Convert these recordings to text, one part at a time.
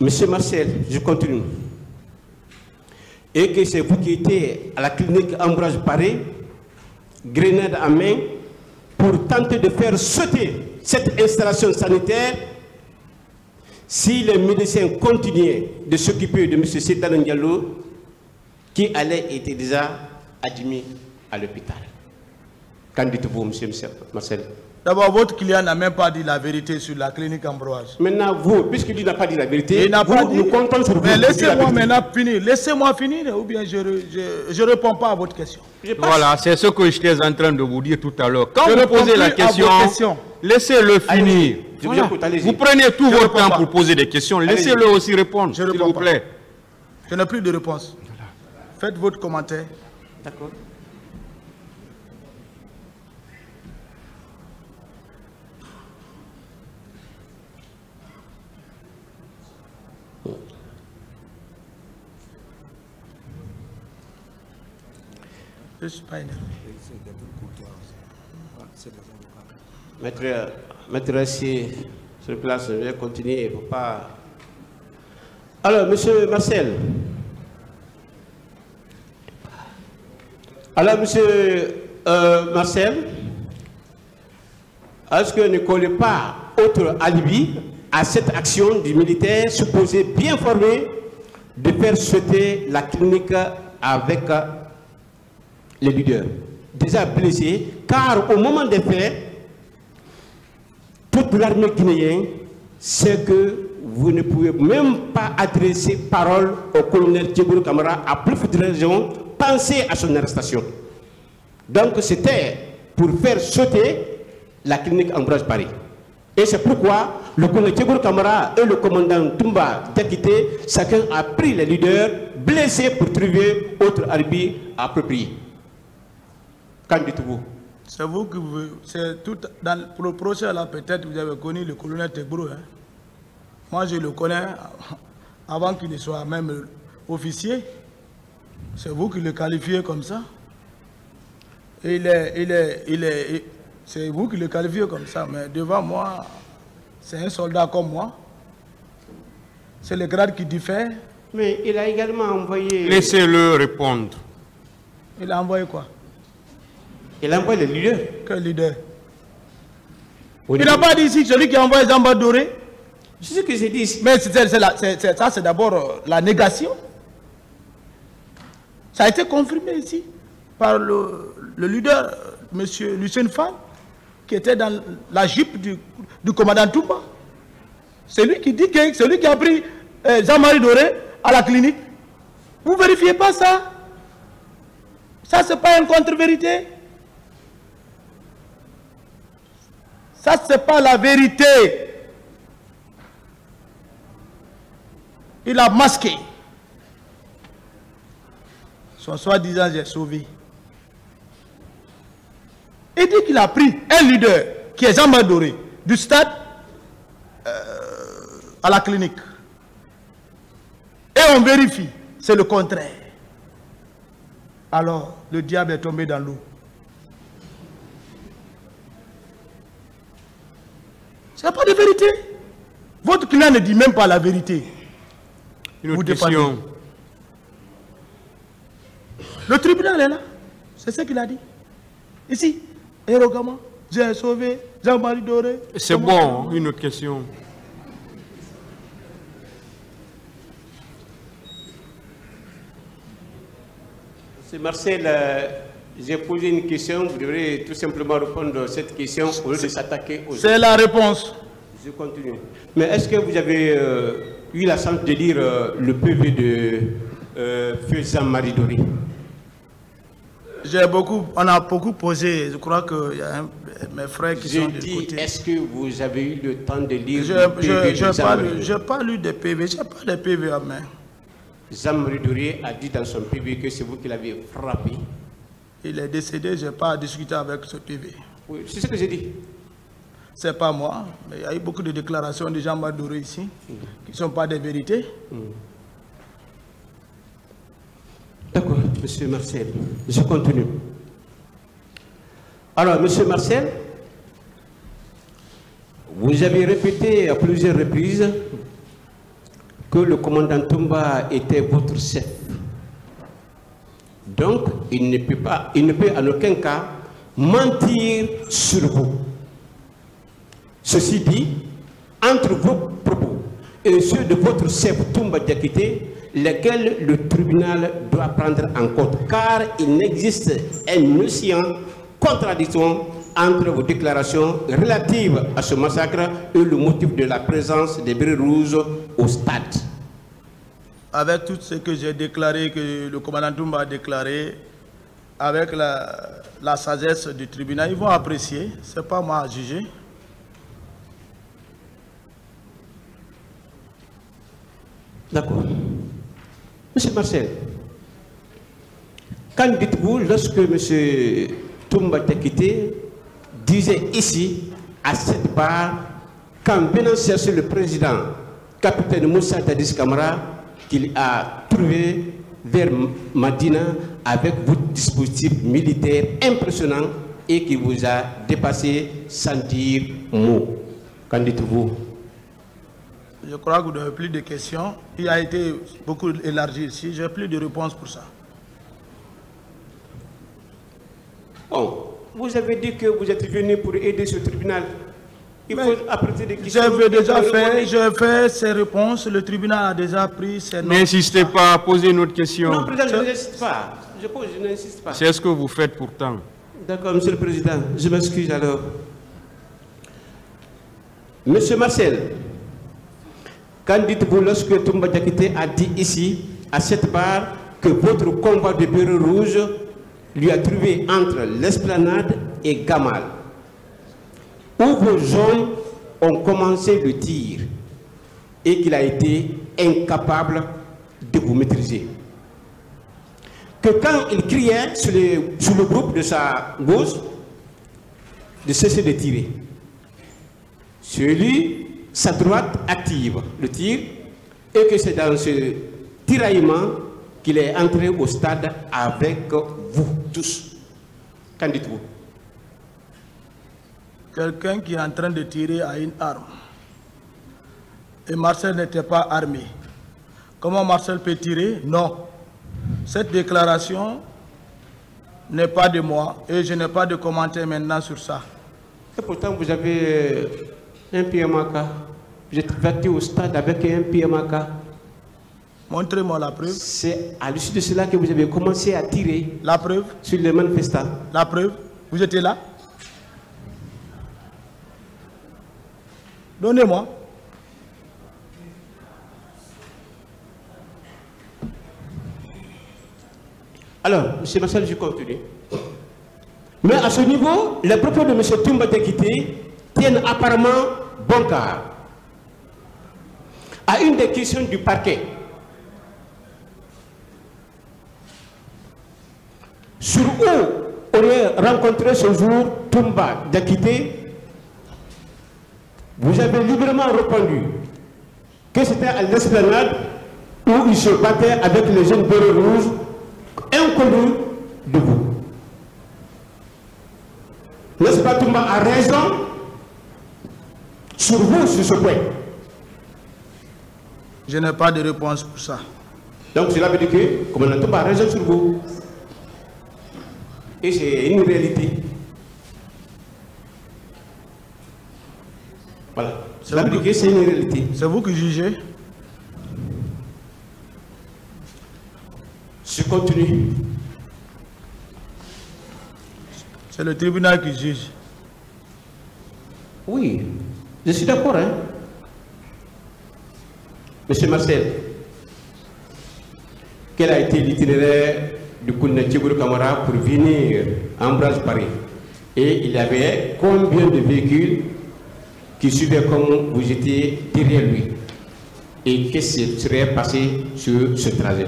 Monsieur Marcel, je continue. Et que c'est vous qui étiez à la clinique Ambroise Paré, grenade en main, pour tenter de faire sauter cette installation sanitaire si les médecins continuaient de s'occuper de M. Sétan Diallo, qui allait être déjà admis à l'hôpital. Qu'en dites-vous, M. Marcel? D'abord, votre client n'a même pas dit la vérité sur la clinique Ambroise. Maintenant, vous, puisqu'il n'a pas dit la vérité, il n'a pas dit. Nous comptons sur vous. Mais laissez-moi maintenant finir. Laissez-moi finir, ou bien je ne réponds pas à votre question. Voilà, c'est ce que j'étais en train de vous dire tout à l'heure. Quand vous posez la question, laissez-le finir. Voilà. Vous prenez tout votre temps pour poser des questions. Laissez-le aussi répondre, s'il vous plaît. Je n'ai plus de réponse. Voilà. Faites votre commentaire. D'accord. Je ne suis pas énervé. Maître assis sur place, je vais continuer. Il ne faut pas... Alors, monsieur Marcel. Alors, monsieur Marcel, est-ce que ne connaît pas autre alibi à cette action du militaire supposé bien formé de faire sauter la clinique avec les leaders déjà blessés, car au moment des faits, toute l'armée guinéenne sait que vous ne pouvez même pas adresser parole au colonel Djegourou Kamara à plus de raison, pensez à son arrestation. Donc c'était pour faire sauter la clinique Ambroise Paré. Et c'est pourquoi le colonel Djegourou Kamara et le commandant Toumba Diakité, chacun a pris les leaders blessés pour trouver autre alibi approprié. Qu'en dites-vous? C'est vous que vous... C'est tout pour le procès là, peut-être vous avez connu le colonel Djegourou. Hein? Moi je le connais avant qu'il ne soit même officier. C'est vous qui le qualifiez comme ça. C'est vous qui le qualifiez comme ça, mais devant moi, c'est un soldat comme moi. C'est le grade qui diffère. Mais il a également envoyé... Laissez-le répondre. Il a envoyé quoi? Il a envoyé le leader. Quel leader? Il n'a pas dit ici celui qui a envoyé Zamba Doré. C'est ce que j'ai dit ici. Mais ça, c'est d'abord la négation. Ça a été confirmé ici par le leader, M. Lucien Fall, qui était dans la jeep du commandant Toumba. C'est lui qui dit que c'est lui qui a pris Jean-Marie Doré à la clinique. Vous ne vérifiez pas ça? Ça, ce n'est pas une contre-vérité. Ça, ce n'est pas la vérité. Il a masqué. Son soi-disant, j'ai sauvé. Il dit qu'il a pris un leader, qui est Jean-Marie Doré, du stade à la clinique. Et on vérifie, c'est le contraire. Alors, le diable est tombé dans l'eau. Ce n'est pas de vérité. Votre client ne dit même pas la vérité. Une autre question. Le tribunal est là. C'est ce qu'il a dit. Ici, Hérogama, j'ai sauvé Jean-Marie Doré. C'est bon, une autre question. C'est Marcel, j'ai posé une question, vous devrez tout simplement répondre à cette question au lieu de s'attaquer aux autres. C'est la réponse. Je continue. Mais est-ce que vous avez eu la chance de lire le PV de Feu Jean-Marie Doré? On a beaucoup posé, je crois qu'il y a mes frères qui sont de côté. Est-ce que vous avez eu le temps de lire le PV de Jean-Marie Doré? Je n'ai pas lu de PV, je n'ai pas de PV à main. Jean-Marie Doré a dit dans son PV que c'est vous qui l'avez frappé. Il est décédé, je n'ai pas discuté avec ce PV. Oui, c'est ce que j'ai dit. Ce n'est pas moi, mais il y a eu beaucoup de déclarations de Jean-Marie Doré ici, qui ne sont pas des vérités. D'accord, monsieur Marcel, je continue. Alors, monsieur Marcel, vous avez répété à plusieurs reprises que le commandant Toumba était votre chef. Donc, il ne peut en aucun cas mentir sur vous. Ceci dit, entre vos propos et ceux de votre chef Toumba Diakité, lesquels le tribunal doit prendre en compte, car il n'existe une notion contradiction entre vos déclarations relatives à ce massacre et le motif de la présence des bérets rouges au stade. Avec tout ce que j'ai déclaré, que le commandant Toumba a déclaré, avec la sagesse du tribunal, ils vont apprécier, ce n'est pas moi à juger. D'accord. Monsieur Marcel, qu'en dites-vous lorsque M. Toumba Diakité disait ici, à cette barre, qu'en venant chercher le président, capitaine Moussa Dadis Camara, qu'il a trouvé vers Madina avec votre dispositif militaire impressionnant et qui vous a dépassé sans dire mot. Qu'en dites-vous? Je crois que vous n'avez plus de questions. Il a été beaucoup élargi ici. Je n'ai plus de réponse pour ça. Bon, vous avez dit que vous êtes venu pour aider ce tribunal. Il faut apprêter des questions. J'avais déjà fait, j'ai fait ces réponses. Le tribunal a déjà pris ses notes. N'insistez pas à poser une autre question. Non, président, je n'insiste pas. Je n'insiste pas. C'est ce que vous faites pourtant. D'accord, monsieur le président. Je m'excuse alors. Monsieur Marcel, qu'en dites-vous lorsque Toumba Diakité a dit ici, à cette barre, que votre combat de bérets rouge lui a trouvé entre l'esplanade et Gamal, où vos hommes ont commencé le tir et qu'il a été incapable de vous maîtriser. Que quand il criait sur le groupe de sa gauche de cesser de tirer, sur lui, sa droite active le tir et que c'est dans ce tiraillement qu'il est entré au stade avec vous tous. Qu'en dites-vous? Quelqu'un qui est en train de tirer à une arme. Et Marcel n'était pas armé. Comment Marcel peut tirer? Non. Cette déclaration n'est pas de moi et je n'ai pas de commentaire maintenant sur ça. Et pourtant, vous avez un PMAK. Vous êtes parti au stade avec un PMAK. Montrez-moi la preuve. C'est à l'issue de cela que vous avez commencé à tirer. La preuve. Sur les manifestants. La preuve. Vous étiez là? Donnez-moi. Alors, M. Marcel, je continue. Mais à ce niveau, les propos de M. Toumba Diakité tiennent apparemment bon quart. À une des questions du parquet, sur où aurait rencontré ce jour Toumba Diakité, vous avez librement répondu que c'était à l'esplanade où il se battait avec les jeunes bérets rouges inconnus de vous. N'est-ce pas, Toumba a raison sur vous, sur ce point? Je n'ai pas de réponse pour ça. Donc cela veut dire que le commandant Toumba a raison sur vous. Et c'est une réalité. Voilà. Cela veut dire que c'est une réalité. C'est vous qui jugez. Je continue. C'est le tribunal qui juge. Oui, je suis d'accord. Hein? Monsieur Marcel, quel a été l'itinéraire du colonel Tchégourou Camara pour venir à Ambranche-Paris? Et il y avait combien de véhicules qui suivaient comme vous étiez derrière lui? Et qu'est-ce qui serait passé sur ce trajet?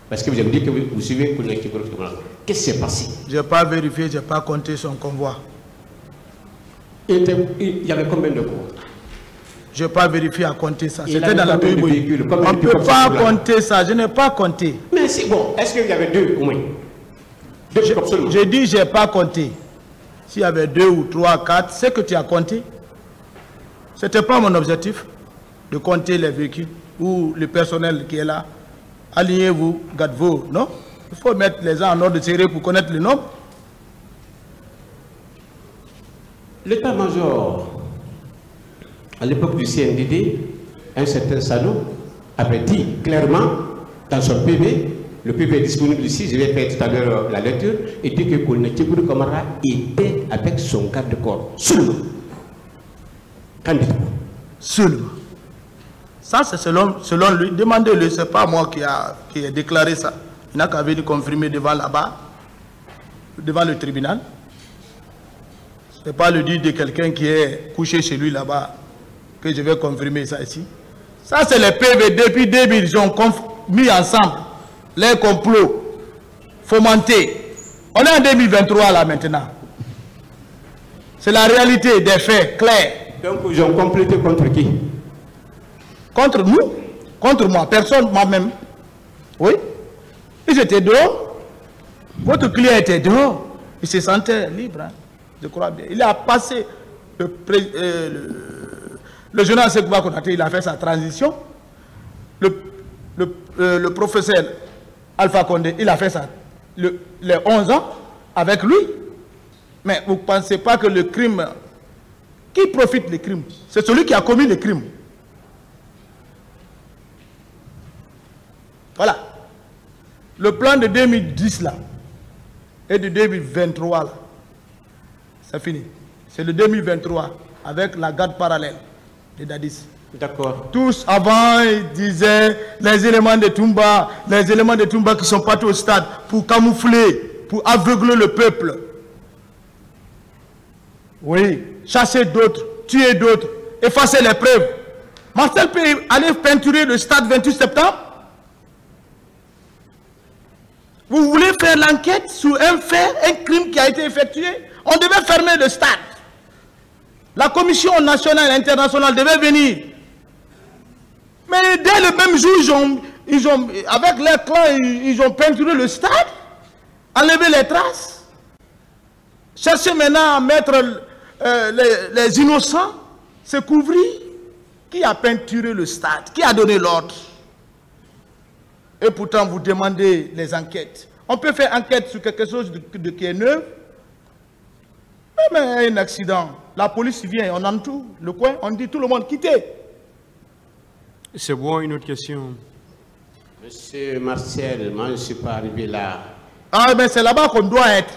Parce que vous avez dit que vous suivez le colonel Tchégourou Camara. Qu'est-ce qui s'est passé? Je n'ai pas vérifié, je n'ai pas compté son convoi. Il y avait combien de convois? Je n'ai pas vérifié à compter ça. C'était dans la véhicule. On ne peut pas compter ça, je n'ai pas compté. Mais c'est bon, est-ce qu'il y avait deux au moins? J'ai dit je n'ai pas compté. S'il y avait 2 ou 3, 4, c'est que tu as compté. Ce n'était pas mon objectif. de compter les véhicules ou le personnel qui est là. Alignez-vous, gardez-vous, non? Il faut mettre les gens en ordre serré pour connaître le nombre. L'état-major, à l'époque du CNDD, un certain Sano avait dit clairement dans son PV, le PV est disponible ici, je vais faire tout à l'heure la lecture, et dit que Colonel Tchiboury Kamara était avec son garde-corps seulement. Qu'en dites-vous? Seulement. Ça, c'est selon lui. Demandez-le, ce n'est pas moi qui ai déclaré ça. Il n'a qu'à venir confirmer devant là-bas, devant le tribunal. Ce n'est pas le dire de quelqu'un qui est couché chez lui là-bas que je vais confirmer ça ici. Ça, c'est les PV depuis 2000. Ils ont mis ensemble les complots fomentés. On est en 2023 là maintenant. C'est la réalité des faits clairs. Donc, ils ont complété contre qui? Contre nous, contre moi, personne, moi-même. Oui. Ils étaient dehors. Votre client était dehors. Il se sentait libre. Hein, je crois bien. Il a passé le journal Sekouba Konaté, il a fait sa transition. Le professeur Alpha Condé, il a fait ça les 11 ans avec lui. Mais vous ne pensez pas que le crime, qui profite des crimes? C'est celui qui a commis les crimes. Voilà. Le plan de 2010 là et de 2023 là, c'est fini. C'est le 2023 avec la garde parallèle de Dadis. D'accord. Tous avant, ils disaient les éléments de Toumba qui sont partis au stade pour camoufler, pour aveugler le peuple. Oui, chasser d'autres, tuer d'autres, effacer les preuves. Marcel peut aller peinturer le stade 28 septembre. Vous voulez faire l'enquête sur un fait, un crime qui a été effectué? On devait fermer le stade. La commission nationale et internationale devait venir. Mais dès le même jour, avec leur clan, ils ont peinturé le stade, enlevé les traces, chercher maintenant à mettre les innocents, se couvrir. Qui a peinturé le stade? Qui a donné l'ordre? Et pourtant, vous demandez les enquêtes. On peut faire enquête sur quelque chose qui est neuf. Même un accident, la police vient, on entoure le coin, on dit tout le monde quittez. C'est bon, une autre question. Monsieur Martial, moi je ne suis pas arrivé là. Ah, mais c'est là-bas qu'on doit être.